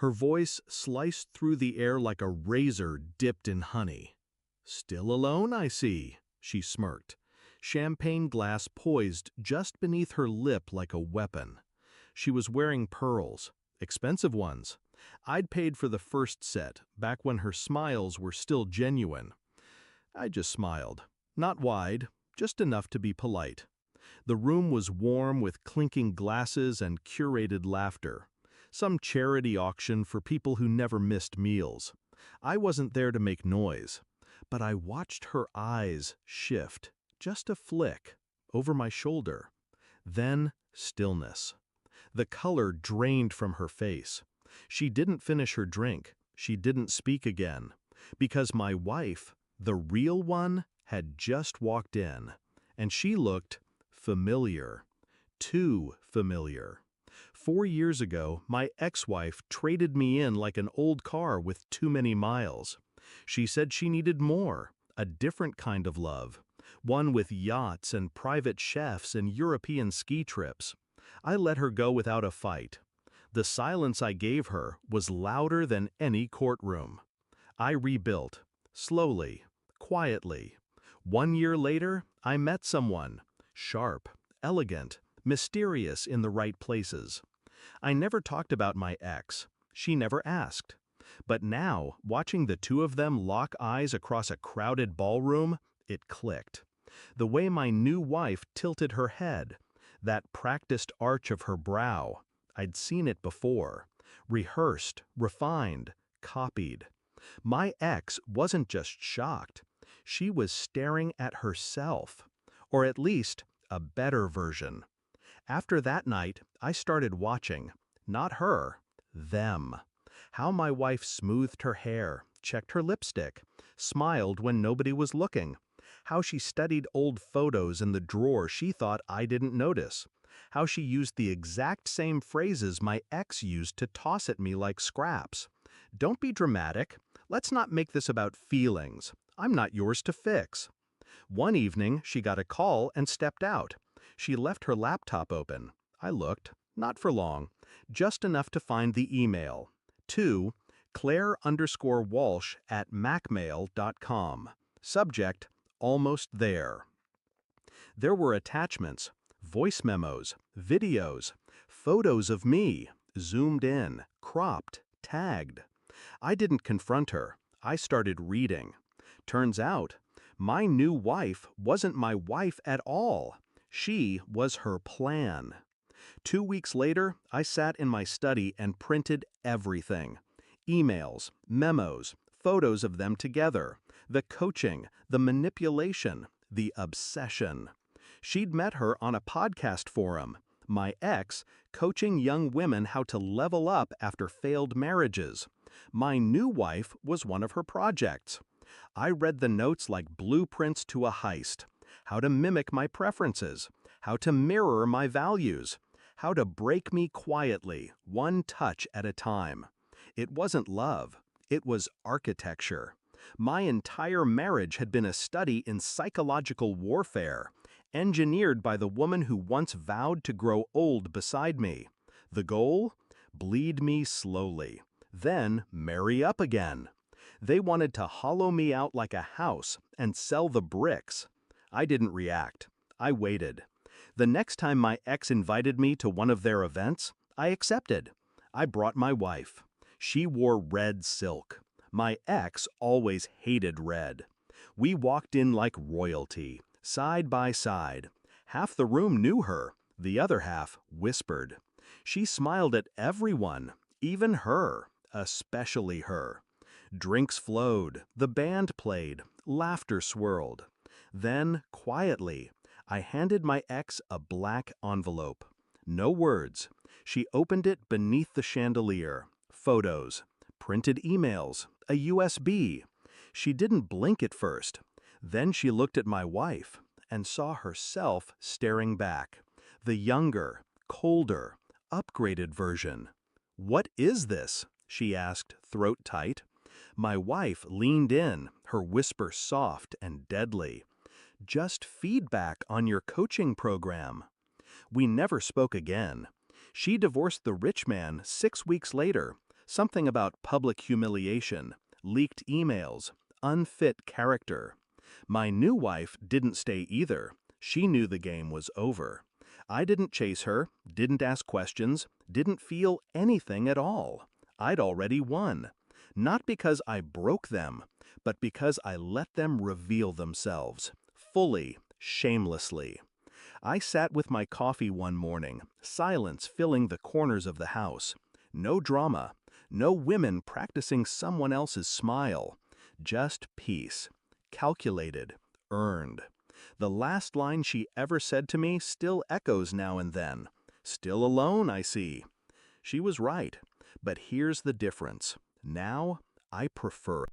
Her voice sliced through the air like a razor dipped in honey. "Still alone, I see," she smirked, champagne glass poised just beneath her lip like a weapon. She was wearing pearls, expensive ones. I'd paid for the first set, back when her smiles were still genuine. I just smiled. Not wide, just enough to be polite. The room was warm with clinking glasses and curated laughter. Some charity auction for people who never missed meals. I wasn't there to make noise, but I watched her eyes shift, just a flick, over my shoulder. Then stillness. The color drained from her face. She didn't finish her drink. She didn't speak again. Because my wife, the real one, had just walked in. And she looked familiar. Too familiar. 4 years ago, my ex-wife traded me in like an old car with too many miles. She said she needed more, a different kind of love. One with yachts and private chefs and European ski trips. I let her go without a fight. The silence I gave her was louder than any courtroom. I rebuilt, slowly, quietly. 1 year later, I met someone, sharp, elegant, mysterious in the right places. I never talked about my ex. She never asked. But now, watching the two of them lock eyes across a crowded ballroom, it clicked. The way my new wife tilted her head, that practiced arch of her brow, I'd seen it before. Rehearsed, refined, copied. My ex wasn't just shocked. She was staring at herself. Or at least, a better version. After that night, I started watching, not her, them. How my wife smoothed her hair, checked her lipstick, smiled when nobody was looking. How she studied old photos in the drawer she thought I didn't notice. How she used the exact same phrases my ex used to toss at me like scraps. "Don't be dramatic. Let's not make this about feelings. I'm not yours to fix." One evening, she got a call and stepped out. She left her laptop open. I looked, not for long, just enough to find the email. To Claire_Walsh@macmail.com. Subject, almost there. There were attachments, voice memos, videos, photos of me, zoomed in, cropped, tagged. I didn't confront her. I started reading. Turns out, my new wife wasn't my wife at all. She was her plan. 2 weeks later, I sat in my study and printed everything. Emails, memos, photos of them together, the coaching, the manipulation, the obsession. She'd met her on a podcast forum. My ex, coaching young women how to level up after failed marriages. My new wife was one of her projects. I read the notes like blueprints to a heist. How to mimic my preferences. How to mirror my values. How to break me quietly, one touch at a time. It wasn't love. It was architecture. My entire marriage had been a study in psychological warfare, engineered by the woman who once vowed to grow old beside me. The goal? Bleed me slowly. Then marry up again. They wanted to hollow me out like a house and sell the bricks. I didn't react. I waited. The next time my ex invited me to one of their events, I accepted. I brought my wife. She wore red silk. My ex always hated red. We walked in like royalty, side by side. Half the room knew her, the other half whispered. She smiled at everyone, even her, especially her. Drinks flowed, the band played, laughter swirled. Then, quietly, I handed my ex a black envelope. No words. She opened it beneath the chandelier. Photos, printed emails, a USB. She didn't blink at first. Then she looked at my wife and saw herself staring back. The younger, colder, upgraded version. "What is this?" she asked, throat tight. My wife leaned in, her whisper soft and deadly. "Just feedback on your coaching program." We never spoke again. She divorced the rich man 6 weeks later, Something about public humiliation, leaked emails, unfit character. My new wife didn't stay either. She knew the game was over. I didn't chase her, didn't ask questions, didn't feel anything at all. I'd already won. Not because I broke them, but because I let them reveal themselves, fully, shamelessly. I sat with my coffee one morning, silence filling the corners of the house. No drama, no women practicing someone else's smile. Just peace. Calculated, earned. The last line she ever said to me still echoes now and then. Still alone, I see. She was right. But here's the difference. Now, I prefer